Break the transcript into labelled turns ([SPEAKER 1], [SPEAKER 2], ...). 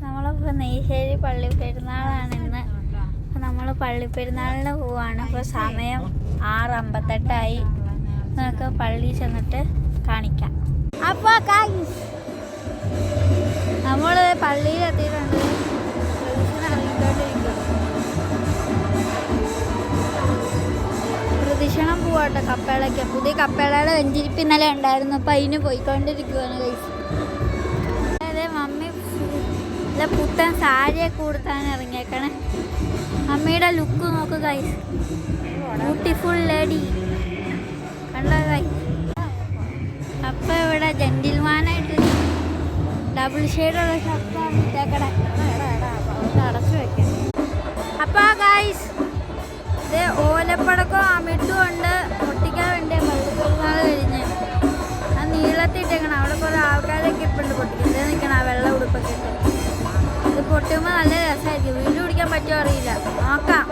[SPEAKER 1] നമ്മളിപ്പോൾ നെയ്ശ്ശേരി പള്ളി പെരുന്നാളാണ് ഇന്ന്. അപ്പോൾ നമ്മൾ പള്ളി പെരുന്നാളിന് പോവാണ്. ഇപ്പോൾ സമയം 6:58. നമുക്ക് പള്ളിയിൽ ചെന്നിട്ട് കാണിക്കാം. അപ്പോൾ നമ്മൾ പള്ളിയിൽ എത്തിയിട്ടുണ്ട്. പ്രദക്ഷിണം പോവാട്ടെ കപ്പേളയ്ക്ക്. പുതിയ കപ്പേളയുടെ വെഞ്ചിരിപ്പ് ഇന്നലെ ഉണ്ടായിരുന്നു. അപ്പം അതിന് പോയിക്കൊണ്ടിരിക്കുകയാണ് ഗൈസ്. അതെ മമ്മി പുത്തൻ സാരിയൊക്കെ കൊടുത്താണ് ഇറങ്ങിയേക്കണേ. മമ്മിയുടെ ലുക്ക് നോക്ക് ഗൈസ്, ബ്യൂട്ടിഫുൾ ലേഡി കണ്ട ഗൈസ്. അപ്പം ഇവിടെ ജെന്റിൽമാനായിട്ട് ഡബിൾ ഷെയ്ഡുള്ള ഷർട്ടാണ് ഇട്ടേക്കണേ. അടച്ചു വെക്കാം. അപ്പം ഗൈസ് ഇത് ഓലപ്പടക്കം അമിട്ടുകൊണ്ട് പൊട്ടിക്കാൻ വേണ്ടി പള്ളിപ്പെരുന്നാൾ കഴിഞ്ഞ് ആ നീളത്തിട്ടേക്കണം. അവിടെ കുറേ ആൾക്കാരൊക്കെ ഇപ്പുണ്ട് പൊട്ടിക്കുന്നത് നിൽക്കണം. ആ വെള്ള ഉടുപ്പൊക്കെ ഇട്ട് ഇത് പൊട്ടുമ്പോൾ നല്ല രസമായിരിക്കും. വീണ്ടും പിടിക്കാൻ പറ്റുമോ അറിയില്ല, നോക്കാം.